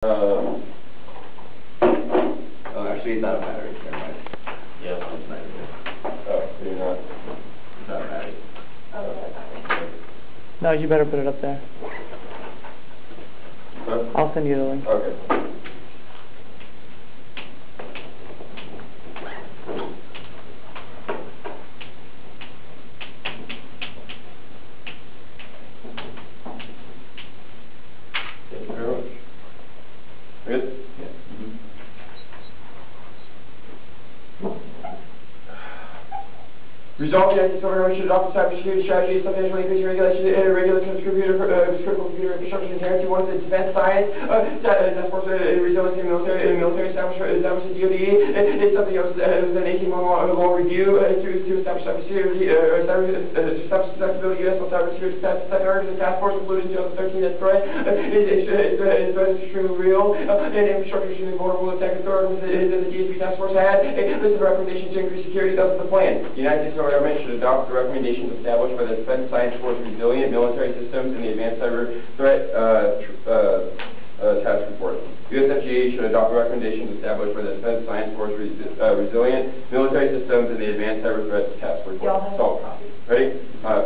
Oh, actually, it's not a battery. Never mind. Yeah, it's not even. Oh, you're not. It's not a battery. Oh, it's not a battery. No, you better put it up there. Huh? I'll send you the link. Okay. Thank you very much. Good? Yeah. Resolve the United States government should adopt a cybersecurity strategy substantially increasing regulations of critical computer infrastructure inherently. One is the defense science, task force resiliency military establishment DOD. It's something else than 18-month long review to establish cybersecurity, accessibility U.S. cybersecurity. The task force included in 2013 that threat is extremely real and infrastructure is extremely vulnerable to attack authorities. The DSP task force had a list of recommendations to increase security. That's the plan. The United States government should adopt the recommendations established by the Defense Science Force Resilient Military Systems and the Advanced Cyber Threat Task Report. USFGA should adopt the recommendations established by the Defense Science Force Resilient Military Systems and the Advanced Cyber Threat Task Report. Solve. Ready?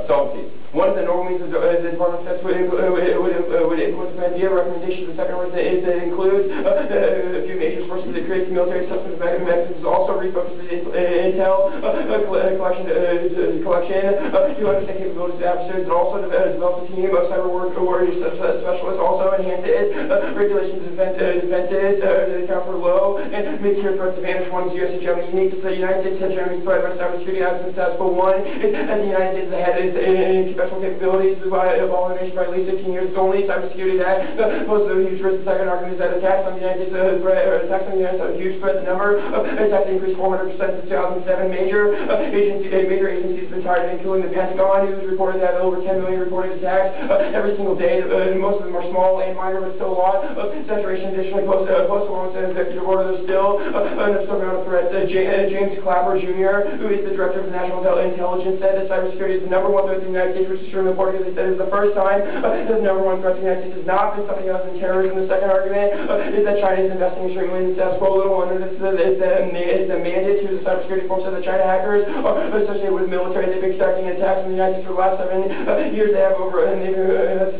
Solvency. One of the normal means of the Department of Defense would implement the idea recommendations. The second one is that includes a few major sources that create military systems mechanisms. Also refocus the intel collection to understand capabilities of adversaries, and also develop a team of cyber warriors specialists. Also enhance its regulations and defenses to account for low and mid-tier threats to vanish. One is U.S. and Germany. Unique to the United States and Germany's threat by cybersecurity as in status quo. One is that the United States ahead in special capabilities of all the nation by at least 15 years. It's only cybersecurity that poses a huge risk. The second argument is that attacks on the United States attacks on the United States have a huge threat. The number of attacks increased 400% since 2007. Major agencies have been targeted, including the Pentagon, who's reported to have over 10 million reported attacks every single day. Most of them are small and minor, but still a lot of saturation. Additionally, post-warrants and executive order, there's still an absurd amount of threats. James Clapper, Jr., who is the director of the National Intelligence, said that cybersecurity is the number one threat to the United States, which is extremely important because he said it's the first time that the number one threat to the United States has not been something else than terrorism. The second argument is that China is investing extremely in the status quo. Little wonder this is the mandate to the cybersecurity force that the China hackers are associated with the military. They've been conducting attacks in the United States for the last 7 years. They've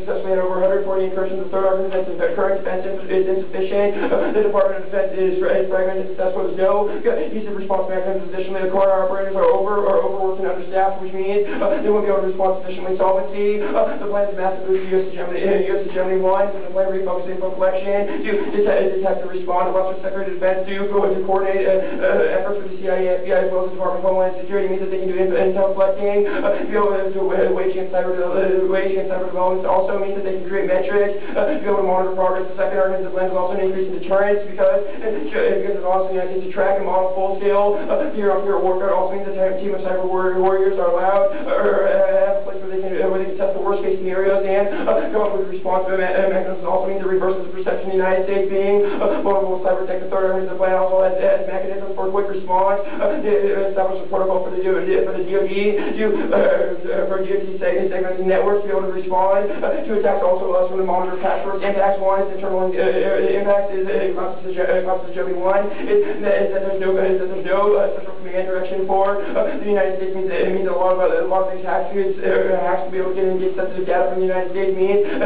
successfully had over 140 incursions. The third argument is that the current defense is insufficient. The Department of Defense is fragmented. That's what there's no use of response mechanisms. Additionally, the core operators are overworked and understaffed, which means they won't be able to respond sufficiently. Solvency. The plan is massive boost to U.S. and Germany. One, and the plan refocusing info collection to detect and respond. The Western Secretary of Defense to coordinate efforts with the CIA, FBI, as well as the Department of Homeland Security. Means that they can do intel collecting, be able to wage against cyber developments. Also means that they can create metrics, be able to monitor progress. The second argument is the plan is also an increase in deterrence because it allows the United States to track and model full-scale peer-on-peer warfare. It also means that a team of cyber warriors are allowed or have a place where they can test the worst-case scenarios and come up with response mechanisms. It also means it reverses the perception of the United States being vulnerable to cyber attack. The third argument is the plan also has mechanisms for quick response. Establish a protocol for the DOD for DOD segmenting networks to be able to respond to attacks. Also allows them to monitor passwords. Impacts. One is internal impacts is Germany. One is that there's no central command direction for the United States. It means a lot of these hacks to be able to get sensitive data from the United States.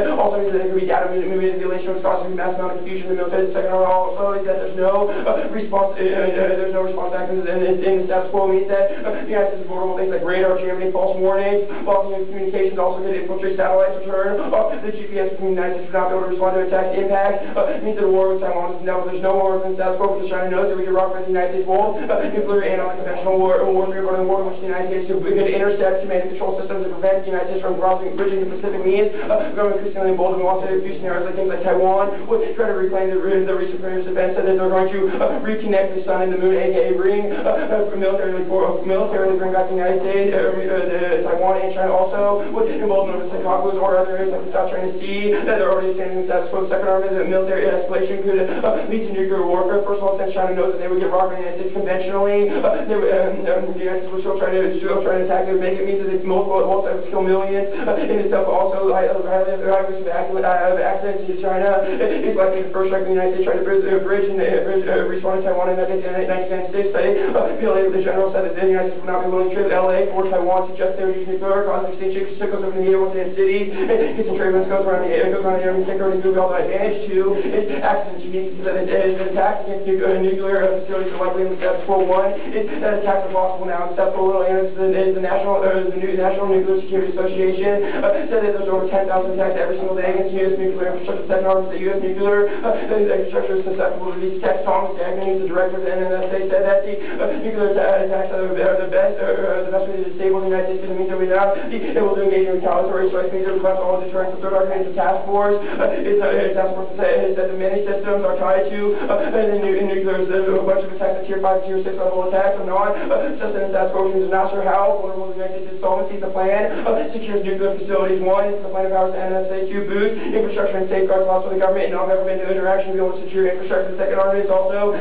Also means that there could be data manipulation, which causes mass amount of confusion in the military. The second argument also is that there's no response mechanisms in the status quo. Means that the United States is vulnerable to things like radar jamming, false warnings, faulty communications. Also could infiltrate satellites, return the GPS from the United States would not be able to respond to attacks. Impact means that a war with Taiwan is now there's no war within the status quo because China knows that we can rock by the United States both nuclear and unconventional warfare, but in war in which the United States could intercept command and control systems to prevent the United States from bridging the Pacific. Means becoming increasingly emboldened. Also, a few scenarios like things like Taiwan would try to reclaim the recent Premier's defense, said that they're going to reconnect the sun and the moon, aka bring militarily bring back the United States, Taiwan and China. Also would embolden the Senkakus or other areas like the South China Sea that they're already standing in the status quo. The second argument is that military escalation could lead to nuclear warfare. First of all, since China knows that they would get rocked by the United States conventionally, the United States would still try to attack. They would make it means that both sides would kill millions in itself also high risk of accidents to China. It's likely the first strike in the United States tried to bridge and respond to Taiwan in 1996. The general said that the United States would not be willing to trade with LA for Taiwan, suggest they would use nuclear, causing extinction, sickles over the air within the city. Concentrated goes around the enemy sector and nuclear advantage to its accidents. Unique is that attacks against nuclear facilities are likely in the status quo. One, attacks are possible now. Step below the National Nuclear Security Association said that there's over 10,000 attacks every single day against U.S. nuclear infrastructure. Second argument that U.S. nuclear infrastructure is susceptible to these attacks. Thomas Agnew, the director of the NNSA, said that the nuclear attacks are the best way to disable the United States in the means that we have. It will engage in retaliatory strikes, means that we all deterrence. The third argument is the task force. Task force says that the many systems are tied to nuclear. There's a bunch of attacks at tier 5, tier 6 level attacks are not. System task force is not sure how vulnerable the United States insolvency. The plan secures nuclear facilities. One is the plan empowers the NSA to boost infrastructure and safeguards laws for the government and non-government interaction to be able to secure infrastructure. The second argument is also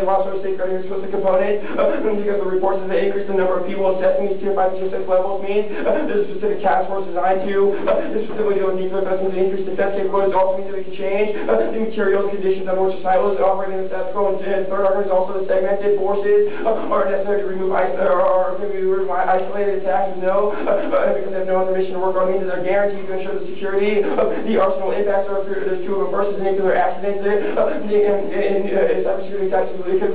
laws for safeguarding explicit components because the reports that they increase the number of people assessing these tier 5 and tier 6 levels means there's a specific task force designed to specifically deal with nuclear investments and increase defense capabilities. Also means that we can change the materials conditions under which the silos operate in the status quo. And the third argument is also the segmented forces are necessary to remove isolated attacks with because they have no other mission to work on. Means that they're guaranteed to ensure the security of the arsenal impacts are there's two of them. First is nuclear accidents. Cybersecurity attacks could lead to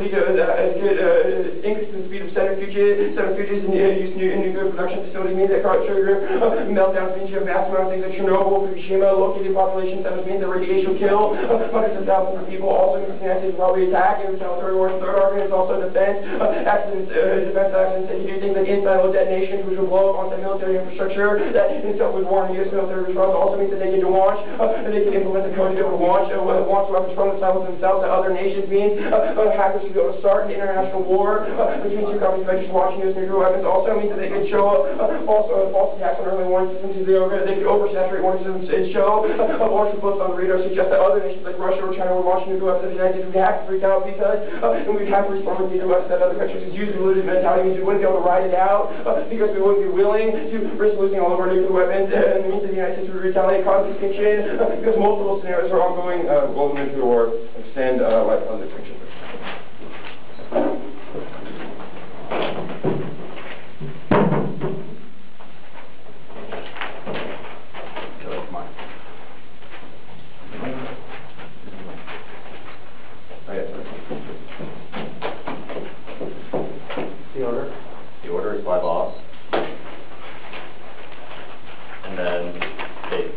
increase in the speed of centrifuges and use in nuclear production facilities. Means that trigger meltdowns means you have massive amounts of things like Chernobyl, Fukushima, located population centers means that radiation will kill hundreds of thousands of people. Also, the United States will probably attack and retaliatory wars. Third argument is also defense accidents. Defense accidents and you do things like inside detonations, which will blow up onto military infrastructure. That in itself would warn U.S. military response. Also means that they can launch and they can implement the code to be able to launch weapons from the silos themselves to other nations. Means hackers should be able to start an international war between two countries by just launching U.S. nuclear weapons. Also means that they can show false attacks on early warning systems. They could oversaturate warning systems and show launch reports on the radar suggest that other nations like Russia or China were launching nuclear weapons. The United States would have to freak out because and we'd have to respond with nuclear weapons that other countries could use. The looted mentality means we wouldn't be able to ride it out because we wouldn't be willing to risk losing all of our nuclear weapons. And it means that the United States would retaliate, cause extinction because multiple scenarios are ongoing. Will the nuclear war extend life on extinction? The order is by law. And then date.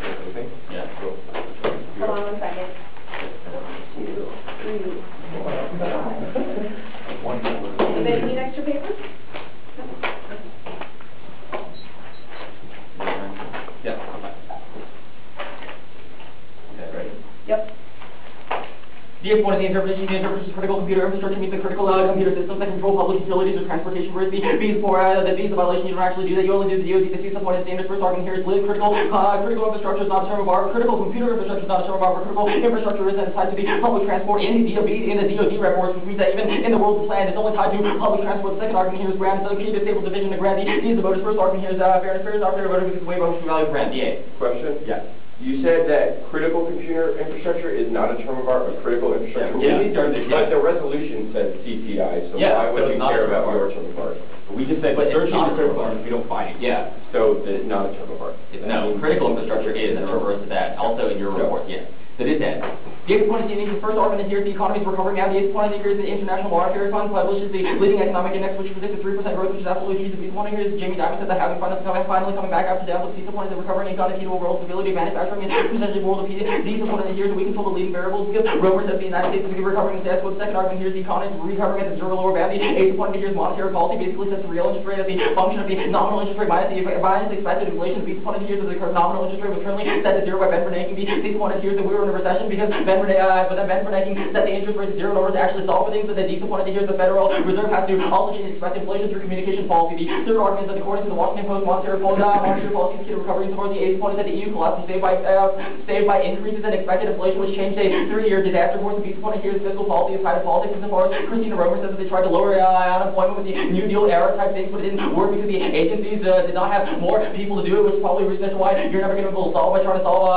Anything? Yeah, cool. Hold on 1 second. 1, 2, 3, 4, 5. Anybody need extra paper? Yeah. Okay, ready? Yep. The point of the interpretation of critical computer infrastructure means the critical computer systems that control public utilities or transportation routes. B's for that B's a violation. You don't actually do that. You only do the DOD. The C's point is standard. First argument here is live critical infrastructure is not a term of art. Critical computer infrastructure is not a term of art. Critical infrastructure is tied to the public transport in the DOD reports, which means that even in the world of plan, it's only tied to public transport. The second argument here is grant. So the key disabled division of grant. D is the voters. First argument here is fairness. Fairness are fair voter because the way voters value grant. DA. Question? Yeah. You said that critical computer infrastructure is not a term of art, but critical infrastructure. But the resolution says CPI, so why would you care about your term of art? We just said, but it's not a term of art. We don't find it. Yeah. So it's not a term of art. No, critical infrastructure is, and it refers to that. Also in your report, yes. That is that. The eighth point is the first argument here is the economy is recovering now. The eighth point here is the International Monetary Fund publishes the leading economic index, which predicts a 3% growth, which is absolutely huge. The eighth point here is Jamie Dimon said that housing fund is finally coming back after down. The point is the recovering economy key to world stability, manufacturing, and potentially world appeal. The point here is that we control the leading variables because Romer says the United States is recovering the status quo. The second argument here is the economy is recovering at the zero lower bound. The eighth point here is monetary policy basically sets the real interest rate as the function of the nominal interest rate minus the expected inflation. The eighth point here is that the nominal interest rate was currently set to 0 by Ben Bernanke. The eighth point here is that we were in a recession because Bernanke set the interest rate to 0 in order to actually solve for things. So the decent point here is the Federal Reserve has to also change expected inflation through communication policy. The third argument is that according to the Washington Post monetary policy indicator recovery insofar as the eighth point is that the EU collapsed saved by increases in expected inflation, which changed a 3-year disaster course. The decent point here is fiscal policy is tied to politics insofar as Christina Romer says that they tried to lower unemployment with the New Deal era type things, but it didn't work because the agencies did not have more people to do it, which is probably a reason as to why you're never going to be able to solve by trying to solve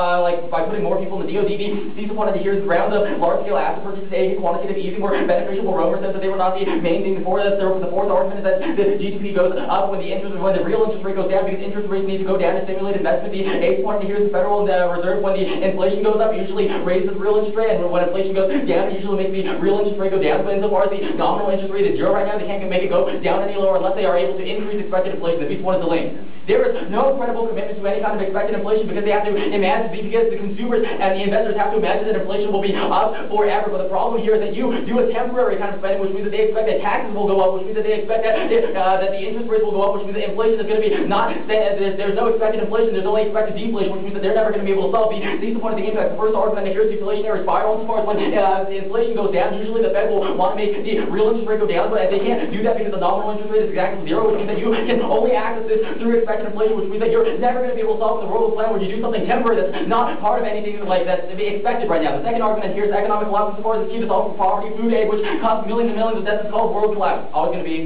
by putting more people in the DOD. The decent point here is the round of large-scale asset purchases, quantitative easing were beneficial. Romer says that they were not the main thing before that. The fourth argument is that the GDP goes up when the real interest rate goes down because interest rates need to go down to stimulate investment. The eighth point here is the Federal Reserve, when the inflation goes up, usually raises the real interest rate, and when inflation goes down, it usually makes the real interest rate go down. But insofar as the nominal interest rate is 0 right now, they can't make it go down any lower unless they are able to increase expected inflation. The fifth one is the link. There is no credible commitment to any kind of expected inflation because they have to imagine, because the consumers and the investors have to imagine that inflation will be up forever. But the problem here is that you do a temporary kind of spending, which means that they expect that taxes will go up, which means that they expect that the interest rates will go up, which means that inflation is going to be not, there's no expected inflation, there's only expected deflation, which means that they're never going to be able to solve the point of the impact. The first argument here's deflationary spiral. As far as when the inflation goes down, usually the Fed will want to make the real interest rate go down, but they can't do that because the nominal interest rate is exactly 0, which means that you can only access this through expected inflation, which means that you're never going to be able to solve the world plan when you do something temporary that's not part of anything like that's expected right now. The second argument here is economic collapse. As far as the key to solve poverty, food aid, which costs millions and millions of deaths, is called world collapse. Always going to be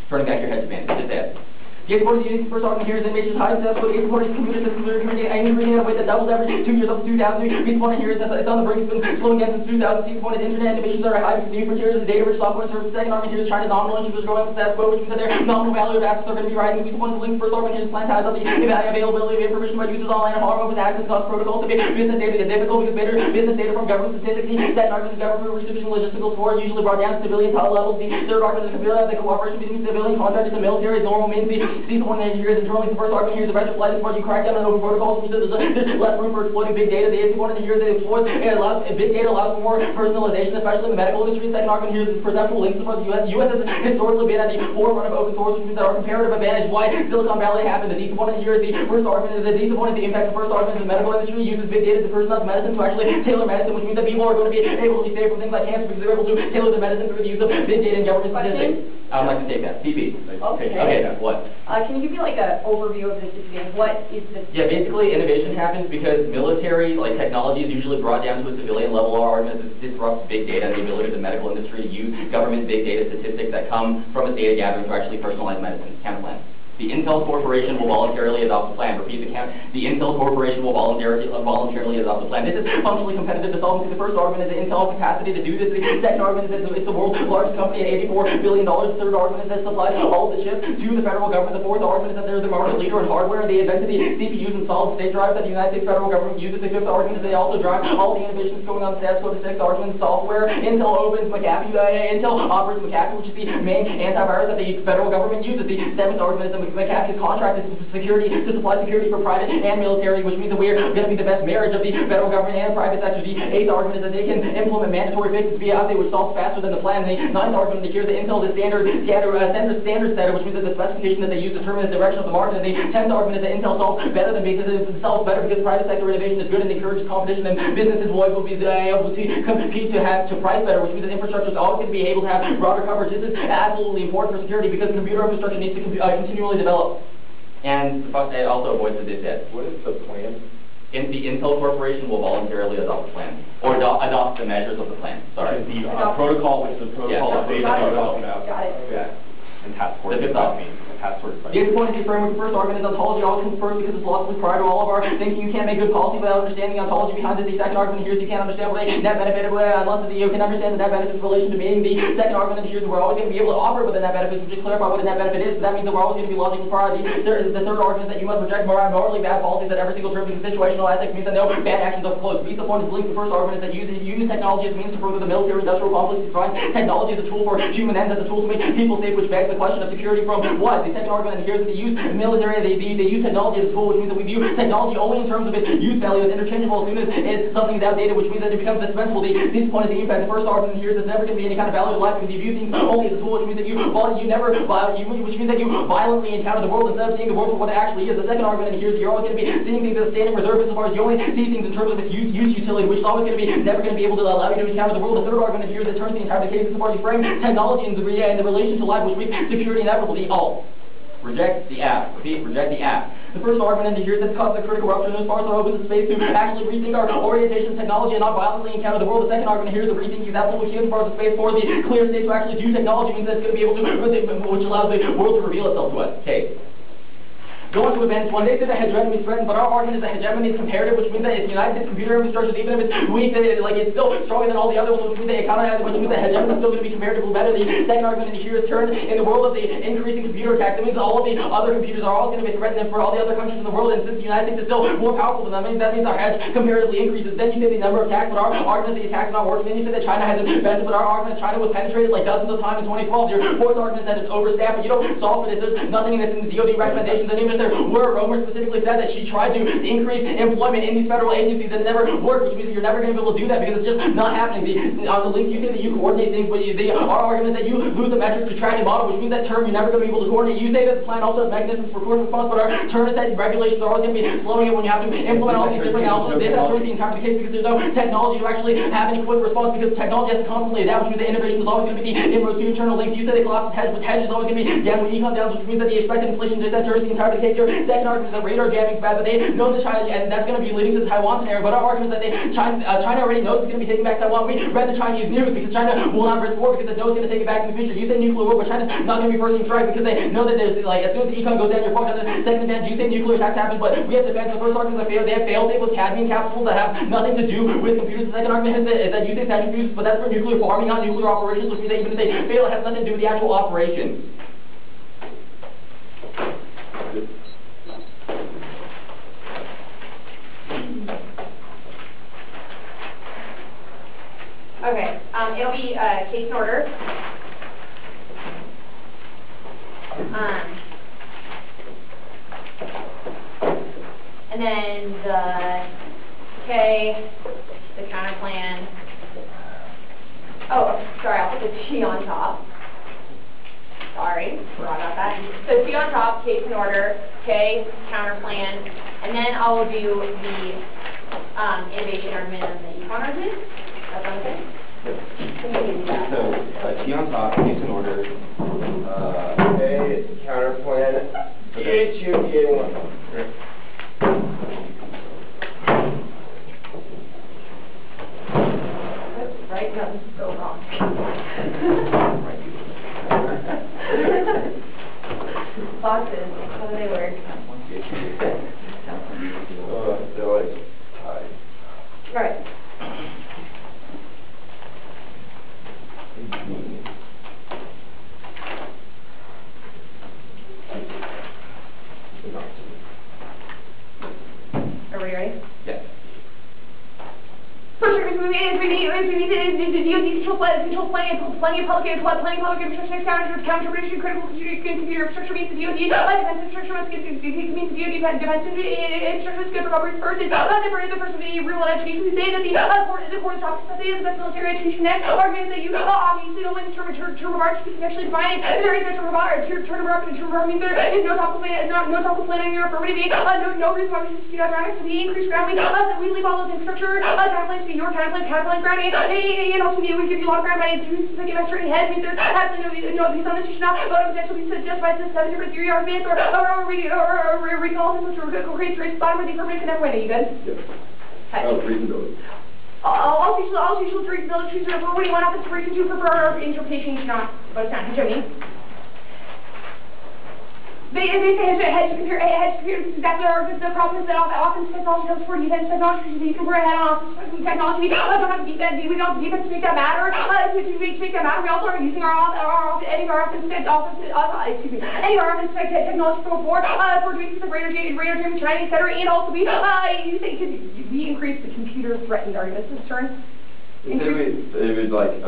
turning back your head to man. Just that. The export is first argument here is invasion high success, but the export is committed to increasing at a rate that doubles every 2 years up to 2003. The point here is that it's on the brink, it's been slowing down since 2000. The point is internet innovations are high because new frontiers of data rich software and services. The second argument here is China's nominal interest is growing with status quo, which means that their nominal value of assets are going to be rising. The point is the link first argument here is plan ties up the availability of information by users online and hard with access cost protocols to be business data is difficult because better business data from government statistics. The second argument is government restriction logistical support usually brought down to civilian levels. The third argument is the cooperation between civilian contractors and military is normal means. The point here internally, the first argument here is the retroflight is you crack down on open protocols, which says there's less room for exploiting big data. The eighth one here is that big data allows for more personalization, especially in the medical industry. The second argument here is perceptual links for the U.S. The U.S. has historically been at the forefront of open source, which means that our comparative advantage why Silicon Valley happened. The decent one here is the first argument is the decent one is the impact. The first argument is the medical industry uses big data to personalize medicine to actually tailor medicine, which means that people are going to be able to be saved from things like cancer because they're able to tailor the medicine through the use of big data and government statistics. I would like to take that. CP. Okay, what? Can you give me like an overview of this again? What is this? Yeah, basically innovation happens because military, like technology is usually brought down to a civilian level. Our argument is this disrupts big data and the ability of the medical industry to use government big data statistics that come from its data gathering to actually personalize medicine. Counterplan. The Intel Corporation will voluntarily adopt a plan. Repeat the count. The Intel Corporation will voluntarily adopt a plan. This is functionally competitive to solve. The first argument is Intel's capacity to do this. The second argument is it's the world's largest company at $84 billion. The third argument is that it supplies all the chips to the federal government. The fourth argument is that they're the market leader in hardware. They invented the CPUs and solid-state drives that the United States federal government uses. The fifth argument is they also drive all the innovations going on the status quo. The sixth argument is software. Intel opens McAfee. Intel operates McAfee, which is the main antivirus that the federal government uses. The seventh argument is that McAfee's contract is security to supply security for private and military, which means that we're going to be the best marriage of the federal government and private sector. The eighth argument is that they can implement mandatory fixes via update, which solves faster than the plan. The ninth argument here is that Intel is standard setter, which means that the specification that they use determines the direction of the market. And the 10th argument is that Intel solves better because private sector innovation is good and encourages competition, and businesses will be able to compete to price better, which means that infrastructure is always going to be able to have broader coverage. This is absolutely important for security because computer infrastructure needs to continually develop. And it also avoids the disadvantage. What is the plan? The Intel Corporation will voluntarily adopt the plan, or adopt the measures of the plan. Sorry. The protocol, which is the protocol of data that we're talking about. Got it. Yeah. And task force. The fifth argument. The point of the framework, the first argument is ontology always comes first because it's logically prior to all of our thinking. You can't make good policy without understanding the ontology behind it. The second argument here is you can't understand what a net benefit unless you can understand the net benefit's relation to being. The second argument here is we're always going to be able to operate with a net benefit, which is clarify what a net benefit is. So that means that we're always going to be logically prior. The third argument is that you must reject morally bad policies at every single term because situational ethics means that no bad actions are closed. The point is linked. The first argument is that using technology as a means to further the military-industrial complex is fine. Technology is a tool for human ends, as a tool to make people safe, which begs the question of security from what? The second argument, and here's that they use military, they use technology as a tool, which means that we view technology only in terms of its use value as interchangeable as soon as something is outdated, which means that it becomes dispensable. This point is the impact. The first argument here is there's never going to be any kind of value to life because you view things only as a tool, which means that you violently encounter the world instead of seeing the world for what it actually is. The second argument here is you're always going to be seeing things as a standing reserve insofar as you only see things in terms of its use utility, which is always going to be never going to be able to allow you to encounter the world. The third argument here is that turns the entire case insofar as you frame technology in the relation to life, which makes security inevitable. The all. Reject the app. Repeat, reject the app. The first argument here is that causes a critical rupture as far as our opens the space to actually rethink our orientation to technology and not violently encounter the world. The second argument here is that rethinking is absolutely key as far as the space for the clear state to actually do technology means that it's going to be able to, which allows the world to reveal itself to us. Okay. Going to events, when they say that hegemony is threatened, but our argument is that hegemony is comparative, which means that it's United States computer infrastructure, even if it's weak, it's still stronger than all the other ones, which means that economy, which means that hegemony is still going to be comparatively better. The second argument here is turned in the world of the increasing computer attacks. That means that all of the other computers are all going to be threatened for all the other countries in the world, and since the United States is still more powerful than them, that means our hedge comparatively increases. Then you say the number of attacks, but our argument is the attacks are not working. Then you say that China hasn't invented, but our argument is China was penetrated like dozens of times in 2012. Your fourth argument is that it's overstaffed, but you don't solve for this. There's nothing that's in the DoD recommendations, and even if there were, Romer specifically said that she tried to increase employment in these federal agencies and it never worked, which means that you're never going to be able to do that because it's just not happening. On the link you say that you coordinate things, but our argument is that you lose the metrics to track and model, which means that term you're never going to be able to coordinate. You say that the plan also has mechanisms for quick response, but our term is that regulations are always going to be slowing it when you have to implement all these different algorithms. This turns the entire case because there's no technology to actually have any quick response because technology has to constantly adapt, which means that innovation is always going to be the inroads to internal links. You say they collapse hedge, but hedge is always going to be down when econ down, which means that the expected inflation just turns the entire case. Your second argument is that radar jamming is bad, but they know that China, and that's going to be leading to the Taiwan scenario. But our argument is that China already knows it's going to be taking back Taiwan. We read the Chinese news because China will not risk war because it knows it's going to take it back in the future. You say nuclear war, but China's not going to be first in strike because they know that there's as soon as the econ goes down, you're fucked. On the second event, you say nuclear attacks happen, but we have defense. The first argument is that they have failed safe with cadmium capsules that have nothing to do with computers. The second argument is that you say centrifuges, but that's for nuclear farming, not nuclear operations, which means that even if they fail, it has nothing to do with the actual operation. Okay, it'll be case in order. And then the K, the counter plan. Oh, sorry, I'll put the T on top. Sorry, forgot about that. So T on top, case in order, K, counter plan, and then I will do the innovation argument and the econ argument. That's what I'm saying? So, T on top, case in order, A, counter plan, H, U, A1. Right? No, this is so wrong. Boxes, how do they work? They're like tied. Right. Are we ready? Yes. First, we need the DoD control plenty of public infrastructure, counter-termination, critical computer infrastructure means the DoD, defense infrastructure means the DoD, defense infrastructure is good for government first, and the first of the real education. We say that the court is topics that the best military education next, arguments that you obviously don't like the term of art, actually defining there is a term of art, term of art means there is no topical plan on your affirmative, no reason why we should do that around it, so the increased grounding, that we leave all those infrastructure, guidelines to your timeline grounding, and also we give you a lot of ground by institutions that give us certain heads, means there's absolutely no views on this, you should not potentially be justified to 7 different theory arguments, or reading all this, which creates race spot with the affirmative and everyone. Are you good? Yes. Reasonability. I'll teach you reasonability, choose for what do you want to reason to for our interpretation, you not, but it's not, you know what I mean? They say hedge computer, this is exactly the problem is that often technology comes before defense technology, so you can wear ahead on offense technology, don't have to defense, we don't defense to make that matter, to make that matter, we also are using any of our offense technology from before, for doing some radar jamming, China, etc., and also we increase the computer threatened argument. This turn. They would like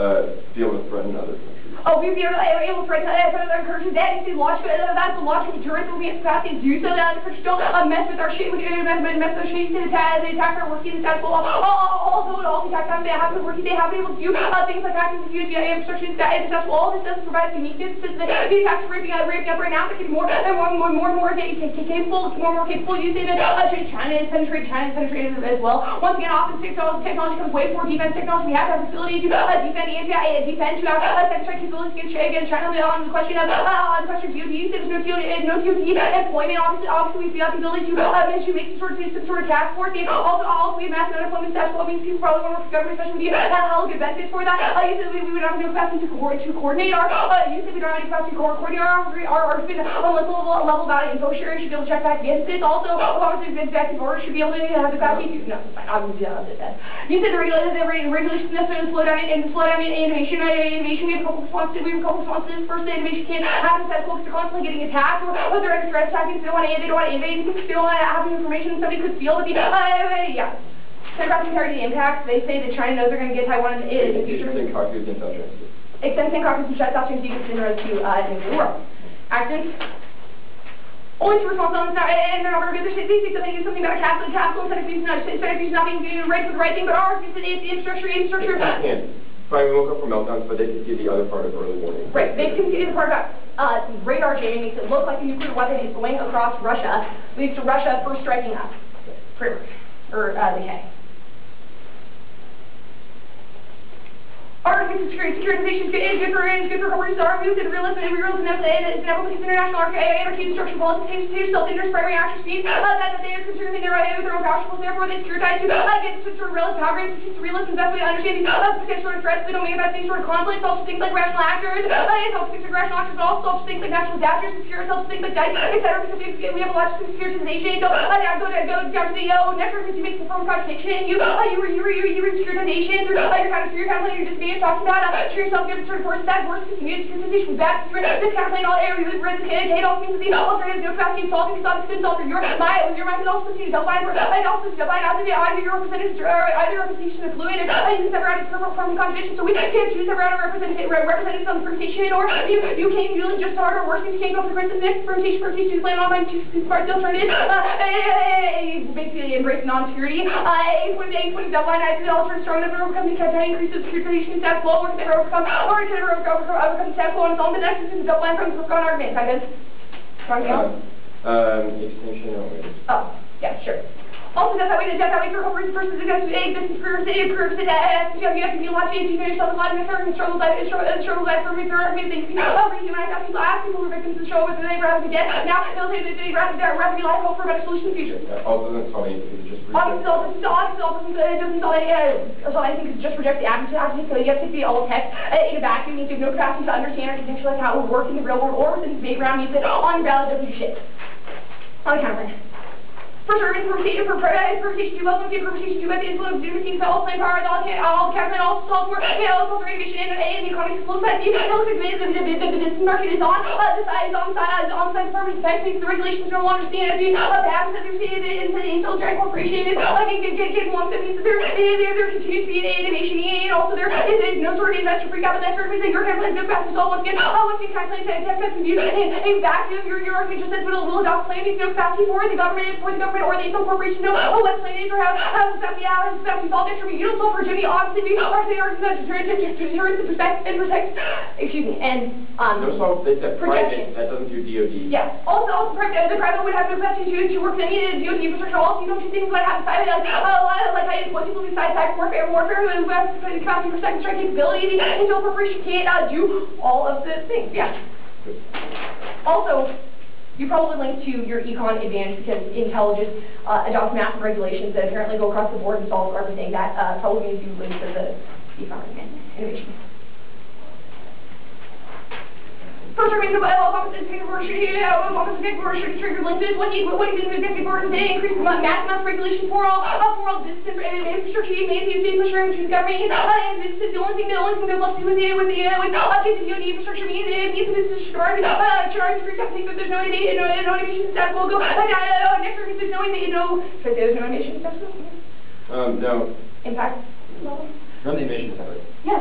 be able to threaten other countries. Oh, we'd be able to threaten other countries. That's the logical deterrence will be a capacity to do so. That the countries don't mess with our shit. We do mess with our shit. They attack our working status quo. Also, all the attack time they have been working. They have been able to do things like hacking the infrastructure and such. All this does provide uniqueness to the attacks raping up right now. They're getting more capable. More capable using it. China is penetrated as well. Once again, often technology comes way before defense technology. We have the ability to defend to have second capabilities against China. On the question of DOD, there's no DOD employment. Obviously, we have the ability to make some sort of task force. Also, we have massive unemployment stats. Well, means people probably want to work for government, especially with hell good benefits for that. You said we would not have no capacity to coordinate our. You said we don't have any capacity to coordinate our level about info sharing. Should be able to check back against this. Also, obviously, the executive order should be able to have the capacity to. No, fine. Obviously, that. You said the regulations necessarily slow down innovation. We have a couple responses. First, the innovation can't happen because folks are constantly getting attacked, or they're under threat attacking. They don't want to invade. They don't want to have information. Somebody could feel that About compared to the impact, they say that China knows they're going to get Taiwan in the future. Extend Syncockers and shut South China Sea to nuclear world. Actions. Only to respond on this, and they're not going to do this. They say something about a capital instead of using not being ready for the right thing, but ours is the infrastructure. Fine, we woke up from meltdowns, but they can see the other part of early warning. Right, they can see the part about radar jamming makes it look like a nuclear weapon is going across Russia, leads to Russia first striking us. Pretty much. Or the K. Our securitization is good for corporations. Our views and realism it's never because international anarchy structure policies to self-interest primary action speed that they are considering their own power tools, therefore they securitize to get sort of relative power rates, which is realism, best way to understand these potential sort of threats. They don't make about these sort of conflicts, also things like rational actors, also things like rational actors, but also things like natural disasters, secure ourselves, things like that, etc. Because we have a lot of securitization. Go down to the network, you make the form of contradiction, you securitization through your kind of your disability. Talking about treat yourself, give it sort of force that works continuous presentation back to this kind of playing all area with red kid all means the alternative no capacity solving solve your mind can also continue to find and also define either your representation of fluid and you can separate out a form of contradiction, so we can't choose separate out a representative on the presentation, or you can't really just hard or worse if you can't go for the next presentation plan on my two parts alternative basically embrace non-security 8.8 deadline I did also strong enough to overcome the campaign increases securitization stats flow or to overcome stats flow on its own. The next is the deadline from the Scott argument. I guess. Extinction of Oh, yeah, sure. Also, that's how we for corporations versus against business careers, you have to be a lot of you finish yourself a lot of American struggles life for me for things. Rehumanize how people ask people who are victims of the show whether they'd rather be dead. Now they'll say that they'd rather be alive, hope for a better solution in the future. Also doesn't solve anything, it's just doesn't solve anything, it's just reject the attitude, so you have to see all text in a vacuum, you have no capacity to understand or contextualize how it would work in the real world or within the background, means that on valid doesn't do shit. On the counterpoint. First, interpretation 2, welcome to interpretation 2 at the influence of dooming all playing power, all cabinet, all software, all innovation, and the economic flow side. It looks like the business market is on. The side is on side permanent effect, the regulations no longer stand as the habits that they're seeing in Intel Giant Corporation. Get one that means that there continues to be an innovation, and also there is no sort of investor freak out, but that's sort of thing. Your campaign is no fast result once again. Once again, calculate tech view in vacuum. Your argument just says we'll adopt plan means no capacity for the government or the Intel Corporation know what plan is or how exactly solve it for me. You don't solve for Jimmy, obviously we are saying arguments to turn to protect, excuse me, and no, they said private, that doesn't do DOD. Yeah. Also the private would have no capacity to work with any DOD infrastructure. Also, you don't do things like side like I employ people who cyber warfare who have capacity for second strike capability. The Intel Corporation can't do all of the things. Yeah. Also, you probably link to your econ advantage because Intel just adopts massive regulations that apparently go across the board and solve everything. That probably means you link to the econ innovation. First, I mean, the opposite conversion trigger link to this. What do you mean with executive order today? Increase mass regulation for all business infrastructure, maybe infrastructure, which is government. And this is the only thing that let's do with the DOD infrastructure means business charge for something that there's no innovation staff will go. Next week there's no innovation staff. No. Impact. From the emission side. Yes.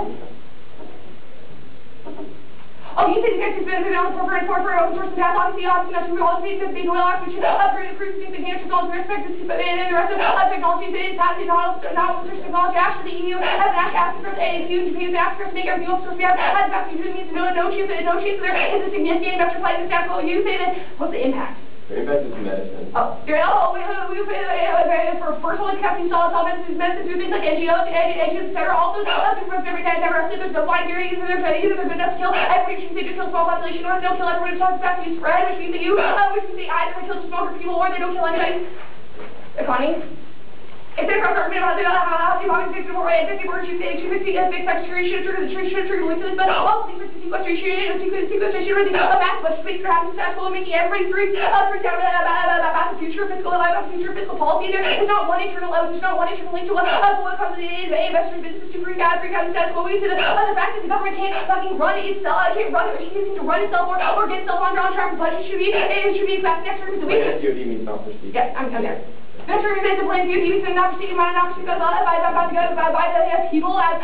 Oh, you think the benefit on for open source and path obviously not to all these big oil which upgrade the cruise things enhanced all the respect and the rest of technology that is patented not technology actually the EU has an act for a huge Japan asked for to make everything else source has back to means no chance there is a significant investor play in the staff. You say that what's the impact? The impact is medicine. We pay for personal accepting solid medicine through things like NGOs, etc. Also, every time there's no blind theory, either they're good enough to kill everybody should say to kill small population, or they'll kill everyone who talks about to spread, which means that which means they either kill smaller people or they don't kill anybody. Connie? If they cross our middle, how the obvious fix the more way, if they were to say 250 secretary should trigger link to this, but also the sequestration or the mass much space for having successful making everybody freak out about the future fiscal policy. There is not one internal link to what comes in investors business to freak out and status quo. We see the fact that the government can't fucking run itself, can't run itself or get itself on track. The budget should be exact next term of the week. DOD means not proceed. Yeah, I'm there. Next term is the plan DOD means not proceed by the people as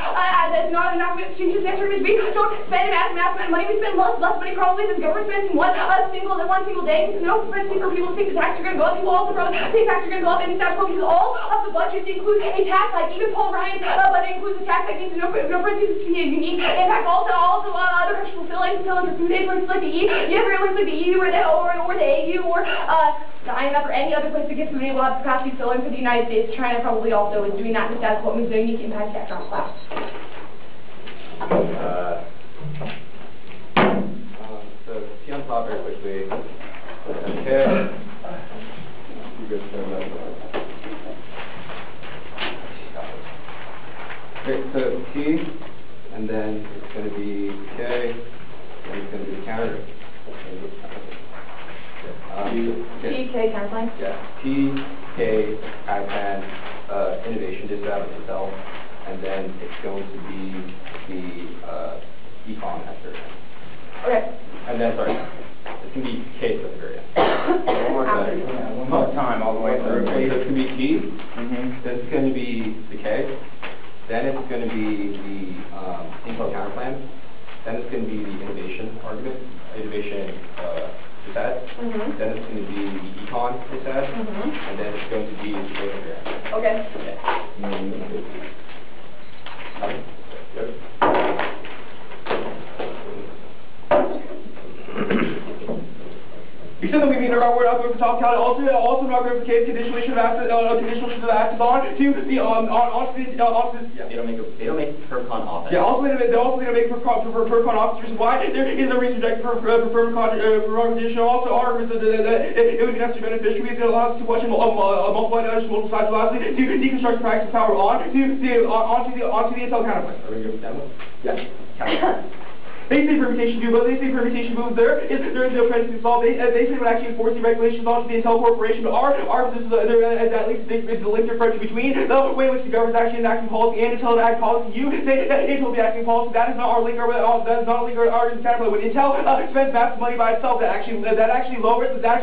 not enough exchanges. Next term is we don't spend mass amount of money. We spend less money probably than the government spends in one single day. No purpose for people to think the taxes are going to go up. People also probably think taxes are going to go up, and tax because all of the budgets include a tax like even Paul Ryan's budget includes a tax that means no purpose is unique. In fact, also other countries fulfilling for food aid places like the EU. You ever like the EU or the AU or the IMF or any other place that gets food aid will have capacity filling for the United States. China probably also is doing that in status quo, means no unique impact to economic class. So see on top very quickly. Okay. You guys can remember. Okay, so T, and then it's going to be K, and it's going to be the counter. T, K, counterclaim? Yeah. T, K, IPAN, innovation disestablish itself, and then it's going to be the econ after. Okay. And then, sorry, it's going to be K to the very end. One more time, all the way through. Okay, so it's going to be T, then it's going to be the K, then it's going to be the Intel counterclaim, then it's going to be the innovation argument, innovation then it's going to be the econ and then it's going to be the behavior. Okay. You said that we mean our word out of top count also not going to case conditional should have acted on to the they don't make per-con office. Yeah, they're also going to make per-con officers. Why? There is no reason for conditional. Also, arguments that it would be necessarily beneficial because it allows us to watch multiple items, multiple sides lastly to deconstruct practice power onto the Intel counterclaim. Are we going to demo? Yes. They say permutation do, but they say permutation moves there is no presence involved. They say when actually enforcing regulations onto the Intel Corporation, but our is at least the link difference between the way in which the government is actually enacting policy and Intel act policy. You say that Intel will be acting policy. That is not our link. That is not a link. Our counterplay. When Intel spends massive money by itself, that actually lowers interest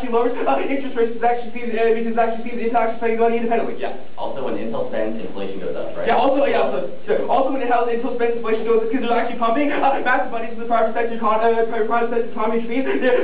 rates. Because it actually seems Intel actually spending money independently. Yeah. Also, when Intel spends, inflation goes up, right? Yeah. Also when Intel spends, inflation goes up because they're actually pumping massive money the private sector economy, which means there's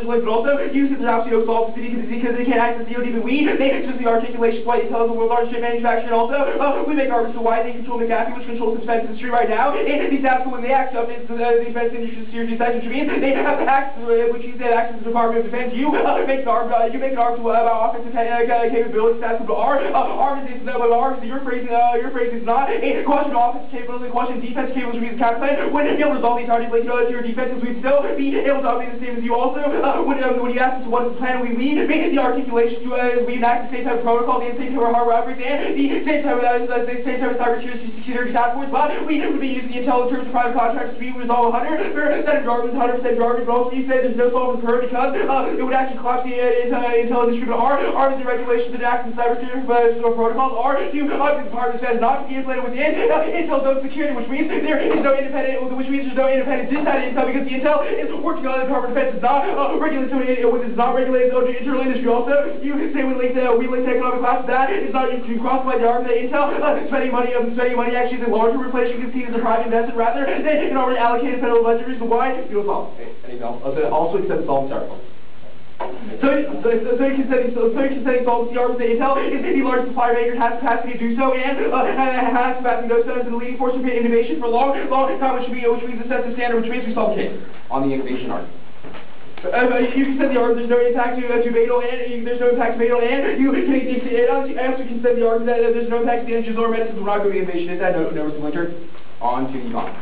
like, but also uses there's absolutely no solve city because they can't access DOD, but we make just the articulation why Intel is the world's largest chip manufacturer, and also we make arguments for why they control McAfee, which controls the defense industry right now, and these apps when they act up into the defense industry series section, which means they have access, which means they have access to the Department of Defense. You make an argument about offensive capabilities. That's what our argument is. But your phrasing is not a question of offensive capabilities, a question of defense capabilities, which means counterplay. When you resolve these articulations to your defenses, we'd still be able to be the same as you. Also, when you ask us what is the plan, we make the articulations to we enact the same type of protocol, the same type of hardware upgrades, and the same type of cybersecurity task force. But we would be using the Intel in terms of private contracts to resolve 100% of garbage, but also you said there's no solve occur because it would actually collapse the Intel industry. But our the regulations that act in cybersecurity protocols are to the department says not to be implemented within Intel's own security, which means there is no independent there's no independent decided intel because the intel is working on the Department of Defense. It's not regulated internal industry. Also, you say we link economic class to that. It's not you cross-apply the argument that intel spending money actually is a larger inflation can see as a private investment rather than an already allocated federal budget. Reason why you don't solve. Anything else? Also extend solve circle. So you can study solvency argument that intel is the largest supplier maker has capacity to do so and has capacity to do so as the leading force of innovation for a long time, which means it sets the standard, which means we solve the case on the innovation argument. You can send the argument there's no impact to Betel and there's no impact to Betel and you also can send the argument that there's no impact to the energy or medicines will not go to innovation. Is that no linker on to economics?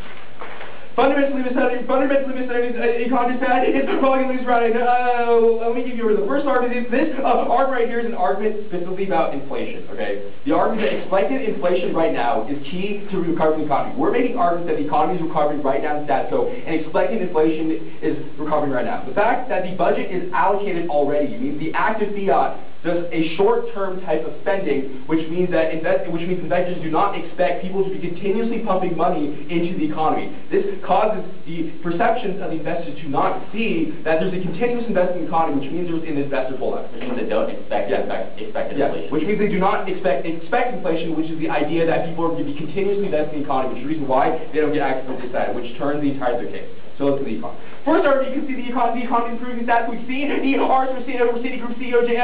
Fundamentally misunderstanding economist bad is probably going to lose around. Let me give you the first argument. This argument right here is an argument specifically about inflation. Okay, the argument that expected inflation right now is key to recovering the economy. We're making arguments that the economy is recovering right now in stat quo, and expected inflation is recovering right now. The fact that the budget is allocated already means the active fiat does a short-term type of spending, which means investors do not expect people to be continuously pumping money into the economy. This causes the perceptions of the investors to not see that there's a continuous investment in the economy, which means there's an investor fallout. Which means they don't expect inflation. Which means they do not expect inflation, which is the idea that people are going to be continuously investing in the economy, which is the reason why they don't get access to this side, which turns the entire their case. So let's look at the economy. First argument, you can see the economy improving stats we've seen. The R's for City Group CEO Jamie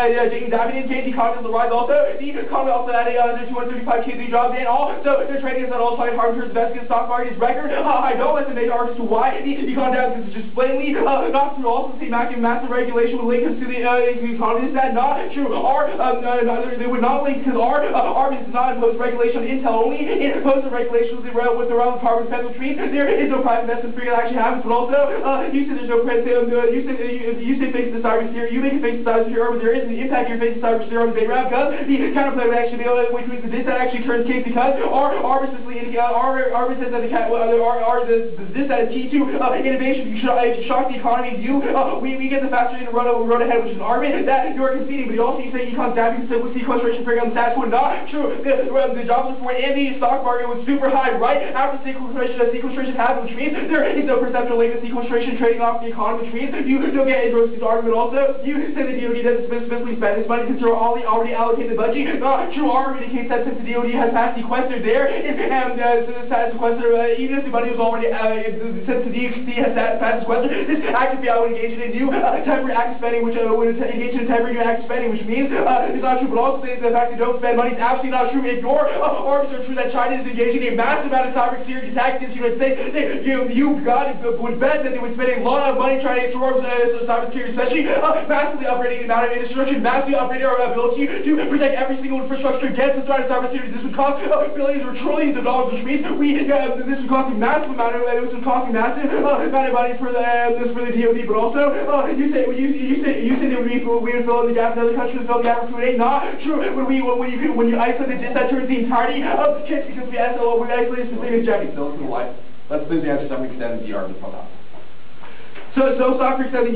Dimon indicates the economy on the rise also. The economy also added under 235K jobs and all. So the trading is at all-time high returns. Investing in the stock market is record. I don't let them make arguments to why the economy down. This is just plainly not true. Also see massive regulation would link us to the economy. Is that not true? They would not link because R does not impose regulation on Intel only. It imposes regulation with the relevant Department of Defense, which means there is no private investment figure that actually happens. But also, you said there's no you say face the cybersecurity. You make it face the cybersecurity, but there is an impact you're facing cybersecurity on the background because the counterplay would actually be which means that this actually turns case because R says that this is key to innovation. You should shock the economy view. We get the faster in the road ahead, which is an argument that you are conceding. But you also say econ damping with sequestration figure on the stats would not true. The jobs report and the stock market was super high right after sequestration happened, which means there is no perceptual link to sequestration trading off the economy, which means you don't get endorsed this argument. Also, you say the DoD doesn't specifically spend this money because you're already allocated the budget. True R indicates that since the DoD has passed sequester there, and sequester, even if the money was already since the DoD has passed sequester, this active fiat would engage in new temporary active spending, which would engage in temporary new active spending, which means it's not true. But also the fact that you don't spend money is absolutely not true. If your arguments are true that China is engaging in a massive amount of cybersecurity attacks against the United States, would bet that they would spend a lot of money trying to absorb cybersecurity, especially massively upgrading the amount of infrastructure, massively upgrading our ability to protect every single infrastructure against the threat of cybersecurity. This would cost billions or trillions of dollars, which means this would cost a massive amount of money for the DoD. But also, you say that we would fill in the gap in other countries, fill the gap for food aid. Not true. When you isolate this, that turns the entirety of the kits because we isolated specific objectives. So let's move on. Let's lose the answer to some extent the argument from that. So Socrates said that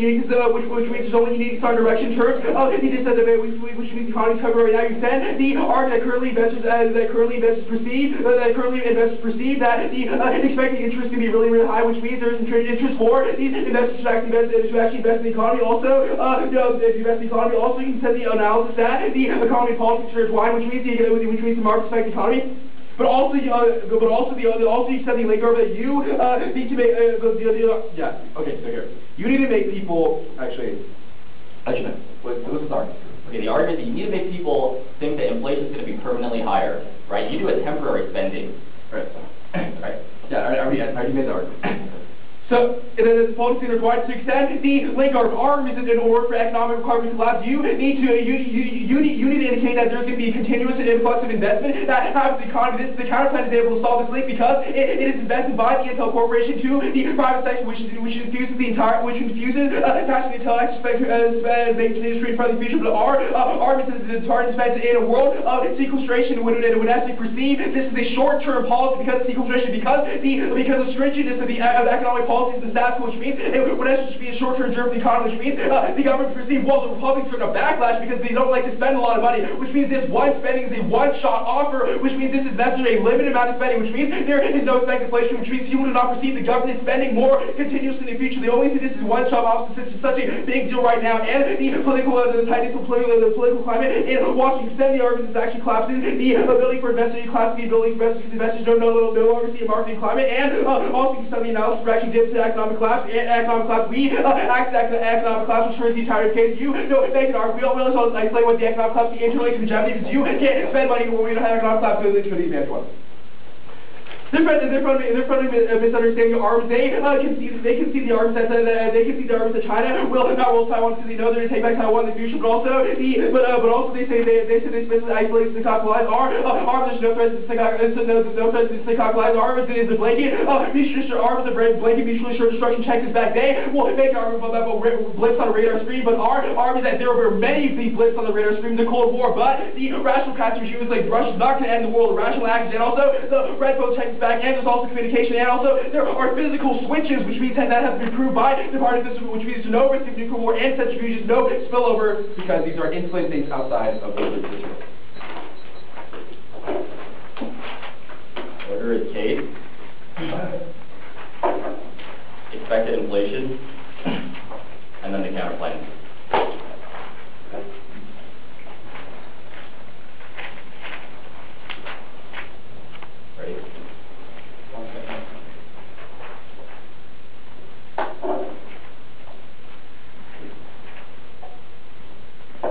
which means there's only unique star direction terms. He just said that which means the economy's covered right now. You said the argument that currently investors perceive that the expected interest can be really high, which means there's interest for these investors to actually invest in the economy. Also, if you invest in the economy, also you can send the analysis that the economy policies are intertwined, which means the markets affect the economy. But also you said the link over that you need to make okay, so here you need to make people what's this argument? Okay, the argument is that you need to make people think that inflation is going to be permanently higher, right? You do a temporary spending, right? Right. Yeah, I already made the argument. So, the policy required to extend the link of arms in order for economic requirements to last. You need to indicate that there's going to be a continuous influx of investment that happens in the economy. The counterplan is able to solve this link because it is invested by the Intel Corporation to the private sector, which infuses attaching Intel making industry in front of the future. But our is the target spent in a world of sequestration would actually perceive this is a short-term policy because of sequestration, because the stringentness of the economic policy. policies of the status quo, which means what should be a short-term germ of the economy, which means the government perceives, well, the Republicans are going to backlash because they don't like to spend a lot of money, which means this one spending is a one-shot offer, which means this is necessarily a limited amount of spending, which means there is no expected inflation, which means people do not perceive the government spending more continuously in the future. They only see this as one-shot offer since it's such a big deal right now, and the political, the tightness of the political climate in Washington, extend the argument is actually collapsing the ability for investors to collapse the ability for investors to no longer see a marketing climate, and also you study the analysis for actually dips to economic collapse, we act economic collapse, which turns the entire case. You know, make an argument. We don't really isolate what the economic collapse is interrelated to hegemony, because you can't spend money when we don't have economic collapse, so it's for the advanced ones. They're misunderstanding arms. They can see the arms that China will not roll Taiwan because they know they're going to take back Taiwan in the future. But also they say specifically isolated Stakakalize arms. There's no threats to Stakakalize arms. It is the blanket mutually arms. The blanket mutually assured destruction check is back. They will make an argument about blips on a radar screen, but our argument that there were many of these blips on the radar screen in the Cold War. But the rational capture was like Russia's not going to end the world. The rational actions, and also the red phone check is back, and there's also communication, and also there are physical switches, which means that has been proved by the Department of Physics, which means no risk of nuclear war and centrifuges, no spillover, because these are insulated things outside of the system. Order is Kate. Expected inflation, and then the counterplan. Ready?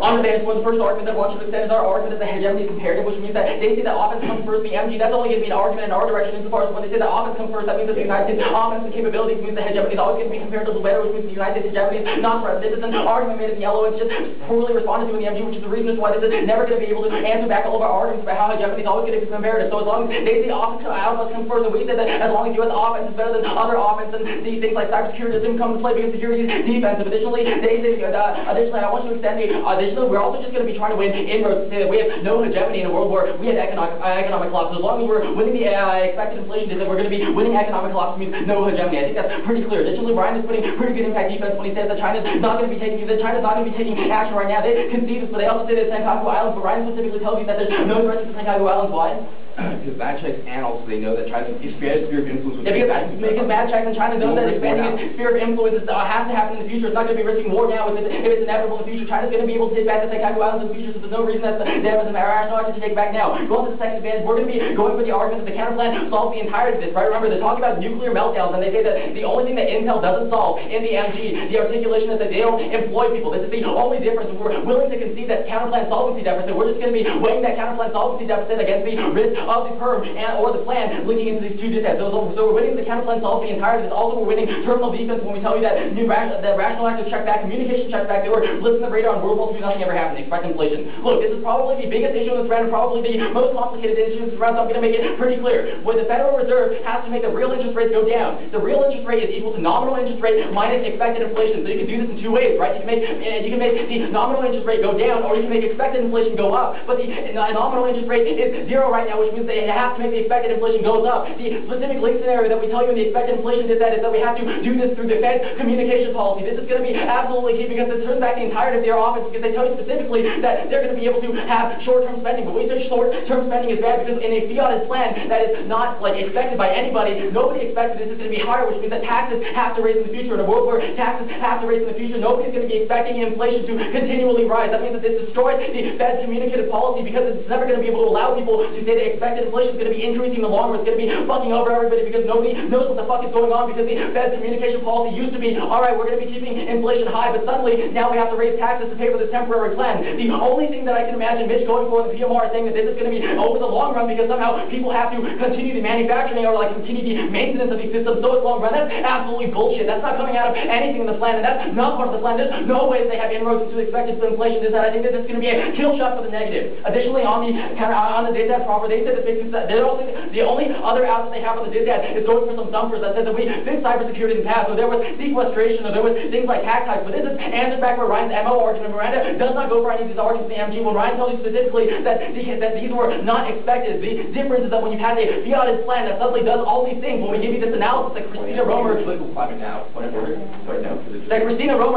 On the vantage point, the first argument that I want you to extend is our argument that the hegemony is comparative, which means that they say that offense comes first, the MG, that's only going to be an argument in our direction insofar as when they say that offense comes first, that means that the United States offensive capabilities means the hegemony is always going to be compared to the weather, which means the United States hegemony is not present. This is an argument made in yellow, it's just poorly responded to in the MG, which is the reason as why this is never going to be able to answer back all of our arguments about how hegemony is always going to be comparative. So as long as they say offense comes first, and we say that as long as U.S. offense is better than other offense, and these things like cybersecurity doesn't come to play because security is defensive. Additionally, they say, additionally, I want you to extend additionally, we're also just going to be trying to win inroads to say that we have no hegemony in a world where we had economic collapse. So as long as we're winning the expected inflation, that we're going to be winning economic collapse means no hegemony. I think that's pretty clear. Additionally, Ryan is putting pretty good impact defense when he says that China's not going to be taking action right now. They concede this, but they also say that Senkaku Islands, but Ryan specifically tells you that there's no threat to Senkaku Islands. Why? Because bad checks, and also they know that China's expanded sphere of influence. Yeah, because bad checks and China knows that expanding its sphere of influence has to happen in the future. It's not going to be risking war now if it's inevitable in the future. China's going to be able to take back the Senkaku Islands in the future, so there's no reason that there was a rational action to take back now. Going to the second advantage, we're going to be going for the argument that the counterplan solves the entirety of this, right? Remember, they're talking about nuclear meltdowns, and they say that the only thing that Intel doesn't solve in the MG, the articulation is that they don't employ people. This is the only difference. If we're willing to concede that counterplan solvency deficit, we're just going to be weighing that counterplan solvency deficit against the risk of the perm or the plan linking into these two disheads. So we're winning the counterplan solve the entirety of this. Also, we're winning terminal defense when we tell you that the rational actors check back, communication check back, they were blitzing the radar on World War II, nothing ever happened. Expect inflation. Look, this is probably the biggest issue in this round and probably the most complicated issue in this round, so I'm going to make it pretty clear. Where the Federal Reserve has to make the real interest rate go down. The real interest rate is equal to nominal interest rate minus expected inflation. So you can do this in two ways, right? You can make the nominal interest rate go down, or you can make expected inflation go up. But the nominal interest rate is 0 right now, which means they have to make the expected inflation goes up. The specific link scenario that we tell you in the expected inflation is that we have to do this through the Fed's communication policy. This is going to be absolutely key because it turns back the entirety of their office, because they tell you specifically that they're going to be able to have short-term spending. But we say short-term spending is bad because in a fiat plan that is not expected by anybody, nobody expected this is going to be higher, which means that taxes have to raise in the future. In a world where taxes have to raise in the future, nobody's going to be expecting inflation to continually rise. That means that this destroys the Fed's communicative policy because it's never going to be able to allow people to say that expected inflation is going to be increasing in the long run. It's going to be fucking over everybody because nobody knows what the fuck is going on, because the Fed's communication policy used to be, alright, we're going to be keeping inflation high, but suddenly now we have to raise taxes to pay for this temporary plan. The only thing that I can imagine Mitch going for in the PMR saying that this is going to be over the long run because somehow people have to continue the manufacturing or continue the maintenance of these systems so it's long run. That's absolutely bullshit. That's not coming out of anything in the plan, and that's not part of the plan. There's no way they have inroads into expected inflation. I think that this is going to be a kill shot for the negative. Additionally, on the data proper, they said said that the only other out that they have on the DISAD is going for some numbers that said that we fixed cybersecurity in the past, or there was sequestration, or there was things like hack types. But this is answered back where Ryan's MO argument. Miranda does not go for any of these arguments in the MG when Ryan tells you specifically that these were not expected. The difference is that when you've had a fiated plan that suddenly does all these things, when we give you this analysis that Christina Romer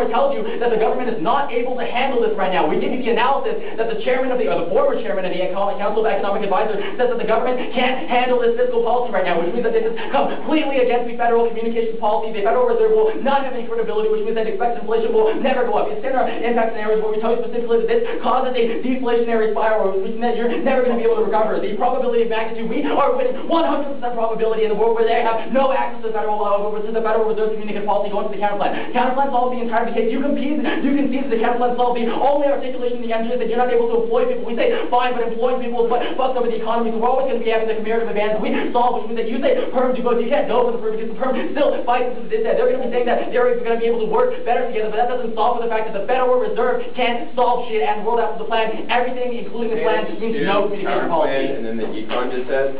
tells you that the government is not able to handle this right now. We give you the analysis that the chairman of the former chairman of the Council of Economic Advisors says that the government can't handle this fiscal policy right now, which means that this is completely against the federal communications policy. The Federal Reserve will not have any credibility, which means that expected inflation will never go up. It's in our impact scenarios where we tell you specifically that this causes a deflationary spiral, which means that you're never going to be able to recover. The probability of magnitude, we are winning 100% probability in the world where they have no access to the Federal Reserve communicated policy going to the counterplan. Counterplan solves the entire case. You can see that the counterplan solves the only articulation in the MG is that you're not able to employ people. We say, fine, but employing people is what fucks over the economy, so we're always going to be having the comparative advantage. We solve, which means that you say perm do both. You can't go for the perm because the perm still fights into this. They're going to be saying that they're going to be able to work better together, but that doesn't solve for the fact that the Federal Reserve can't solve shit and the world after the plan. Everything, including the plan, means no communication policy. And then the econ just said.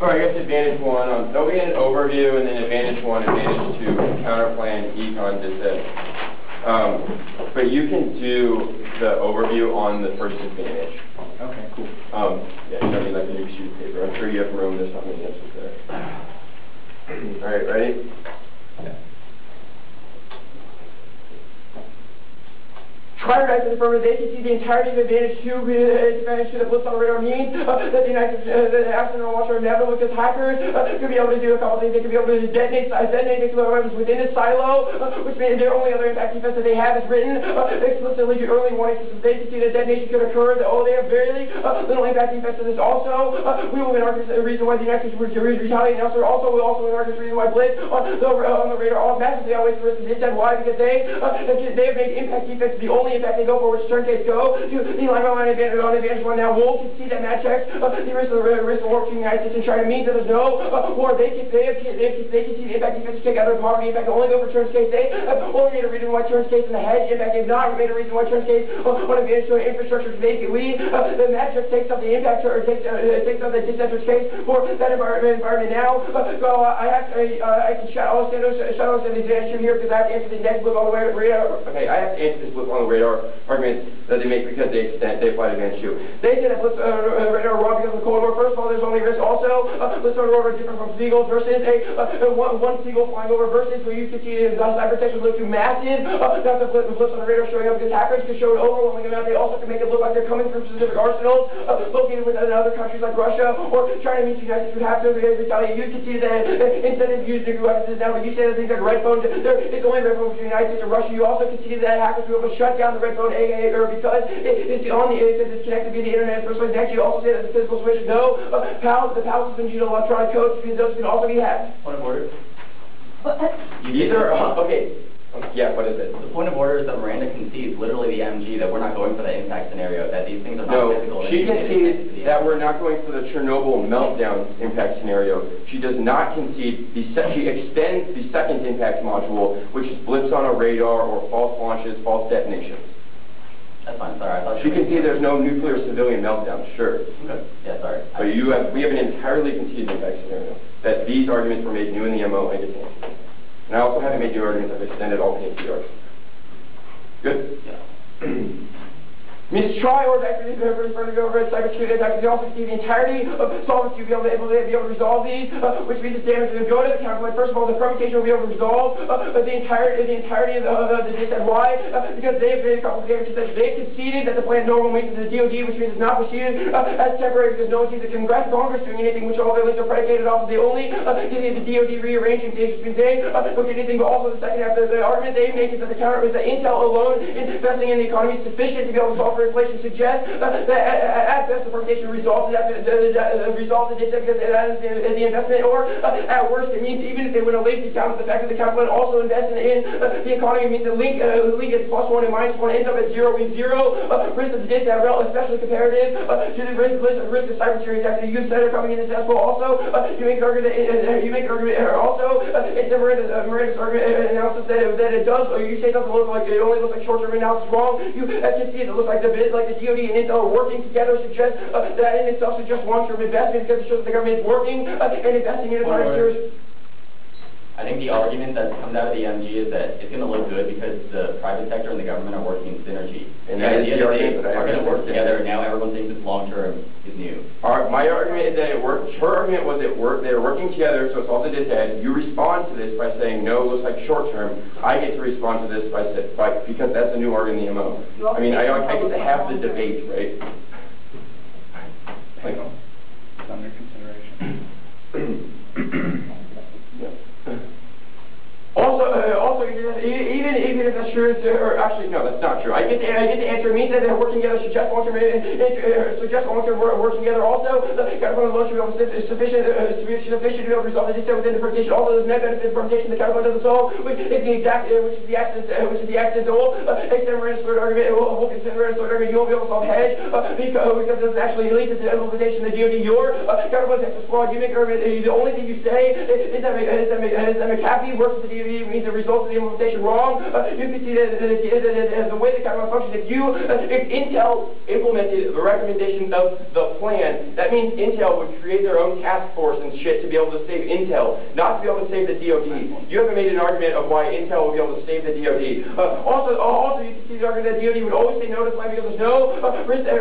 Alright, I guess advantage 1, there'll be an overview, and then advantage 1, advantage 2, counterplan, econ just said. But you can do the overview on the first advantage. Okay, cool. Yeah, you don't need like a new sheet of paper. I'm sure you have room, there's not many answers there. Alright, ready? Yeah. Prior to the affirmative, they can see the entirety of advantage 2 that blips on the radar means that the United the astronaut launcher never because hackers could be able to do a couple things. They could be able to detonate nuclear weapons within a silo, which means their only other impact defense that they have is written explicitly to early warning systems. They can see that detonation could occur. That they have very little impact defense to this. Also, we will argue the reason why the United States would retaliate. And also, we also argue the reason why blitz on the radar all massively always versus this. And why? Because they have made impact defense the only impact they go for, which turn case go to the line on advantage 1 now. Wolf can see that match checks the risk of war between the United States and China means that there's no war. They can see the impact defense kick out of poverty impact only go for turns case. They only made a reason why turns case in the hedge impact. They've not made a reason why turns case on advantage to infrastructure. Basically, the match check takes up the impact or takes up the disinterest case for that environment now. So I can shout out the advantage here because I have to answer the next blip on the radar. Okay, I have to answer this blip on the radar arguments that they make because they apply to advantage 2. They say that blip radar wrong because of the Cold War. First of all, there's only risk. Also, blitz on the radar different from seagulls versus one seagull flying over versus where you can see the cyber protection look too massive. Not the blips on the radar showing up because hackers can show an overwhelming amount. They also can make it look like they're coming from specific arsenals located within other countries like Russia or China. Means the United States would have to retaliate. You can see that incentive to use nuclear weapons now. But you say that things like red phone, it's only red phone between the United States and Russia. You also can see that hackers will be able to shut down the red phone because it's connected via the internet. First place next, you also say that the physical switch the PAL suspension electronic codes because those can also be hacked. Point of order. These are okay. Yeah, what is it? The point of order is that Miranda concedes, literally the MG, that we're not going for the impact scenario, that these things are not physical. No, she concedes that we're not going for the Chernobyl meltdown impact scenario. She does not concede, she extends the second impact module, which is blips on a radar or false launches, false detonations. That's fine, sorry. I thought she can see there's no nuclear civilian meltdown, sure. Okay. Yeah, sorry. So we have an entirely conceded impact scenario, that these arguments were made new in the MO, I get to answer. And I also haven't made new arguments, I've extended all PNCRs. Good? Yeah. Means try or actively referring over cybersecurity attacks. You also see the entirety of solvency. You'll be able to resolve these, which means the damage will go to the counterplan. First of all, the permutation will be able to resolve the entirety of the data. Why? Because they have made a couple of damages that they conceded that the plan normal means the DoD, which means it's not proceeded as temporary because no one sees the Congress doing anything, which all their links are predicated off of. They only the DoD rearranging things, which means they look at anything. But also the second half of the argument they make is that the counter is that Intel alone is investing in the economy is sufficient to be able to solve inflation suggests that at best the permutation resolves the data because that is the investment, or at worst it means even if they would have linked the fact that the counterplan also invests in the economy means the link is +1 and -1 ends up at 0 with 0 risk of the data, especially comparative to the risk of cybersecurity attacks. You said are coming in this as well. Also, you make an argument also it's Miranda's argument analysis that it does, or you say it doesn't look like it only looks like short-term analysis wrong. You can see it looks like the like the DoD and Intel are working together suggests that in itself suggests long-term investment because it shows that the government is working and investing in its own serious. I think the argument that comes out of the MG is that it's going to look good because the private sector and the government are working in synergy. And that is the argument that are going to work together, and now everyone thinks it's long-term is new. My argument is that it worked. Her argument was it worked. They're working together, so it's all that it had. You respond to this by saying, no, it looks like short-term. I get to respond to this because that's a new argument in the MO. I mean, I get to have the debate, right? It's under consideration. Also, even if that's true, or actually, no, that's not true. I get to answer. It means that they're working together. Suggest long-term working together. Also, the California law should be sufficient to be able to resolve the dispute within the permutation. Although there's no benefit of permutation, the California doesn't solve, which is the accidental. Extend argument. We'll consider argument. You won't be able to solve hedge because it doesn't actually lead to the implementation of the DoD. Your California is flawed. You make argument. The only thing you say is that McAfee works with the DoD means the results of the implementation wrong. You can see that the way the California functions, if Intel implemented the recommendations of the plan, that means Intel would create their own task force and shit to be able to save Intel, not to be able to save the DoD. You haven't made an argument of why Intel will be able to save the DoD. Also, you can see the argument that DoD would always say no to the plan because there's no risk that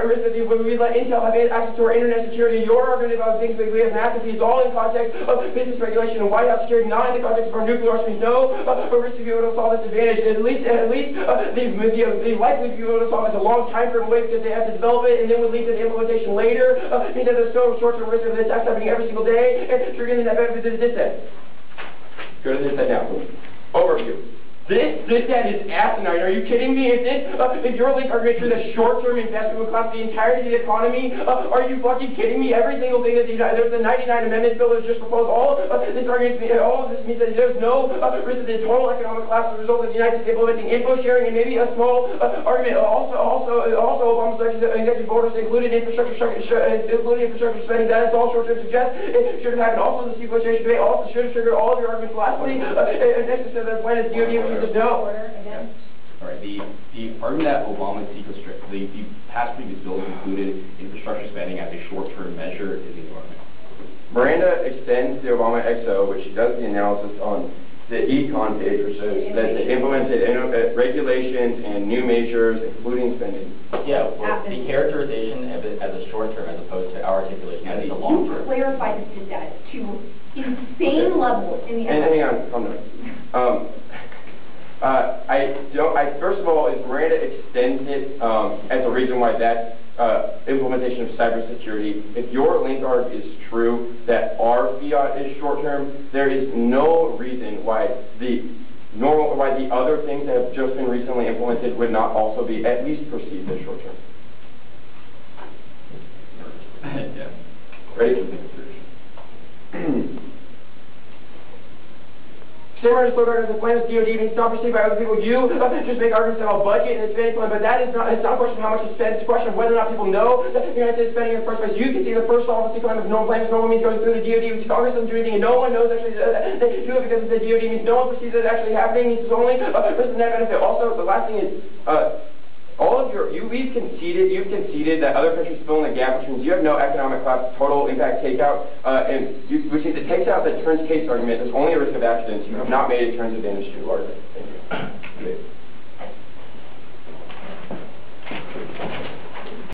when we let Intel have access to our internet security. Your argument about things like we have McAfee is all in context of business regulation and White House security, not in the context of our nuclear arsenal. No risk to be able to solve this advantage. At least they likely to be able to solve it a long time frame away because they have to develop it and then would lead to the implementation later. Means that there's so short-term risk of this happening every single day and triggering that benefit to the dissent. Go to the dissent now. Overview. This dissent is asinine. Are you kidding me? If your link argument is that short-term investment would cost the entirety of the economy, are you fucking kidding me? Every single thing that there's the 99 amendment bill that was just proposed. All of this means that there's no risk of the total economic collapse as a result of the United States implementing info sharing and maybe a small argument. Also, Obama's executive orders included infrastructure spending. That is all short-term suggests. It should have happened. Also, the sequestration debate also should have triggered all of your arguments. Lastly, next to the plan is DoD. No. All right. The argument that Obama's the past previous bills included infrastructure spending as a short-term measure is incorrect. Miranda extends the Obama XO, which does the analysis on the econ page, which says that they implemented regulations and new measures, including spending. Yeah, well, the characterization of it as a short-term as opposed to our articulation as a long-term. You clarified this to insane levels in the hang on, first of all, is Miranda extends it as a reason why that implementation of cybersecurity. If your link arg is true that our fiat is short-term, there is no reason why the other things that have just been recently implemented would not also be at least perceived as short-term. Yeah. Ready? Similar to the plan of DoD being not perceived by other people. You just make arguments about budget and spending plan, but that is not, it's not a question of how much you spend. It's a question of whether or not people know that the United States is spending in the first place. You can see the first policy plan of no plans, no one means going through the DoD, which Congress doesn't do anything, and no one knows actually that they do it because the DoD means no one perceives it actually happening. It's only risk and net benefit. Also, the last thing is, you've conceded that other countries fill in the gap, which means you have no economic collapse, total impact takeout, which means it takes out the turns case argument. There's only a risk of accidents. You have not made a turns advantage to argument. Thank you.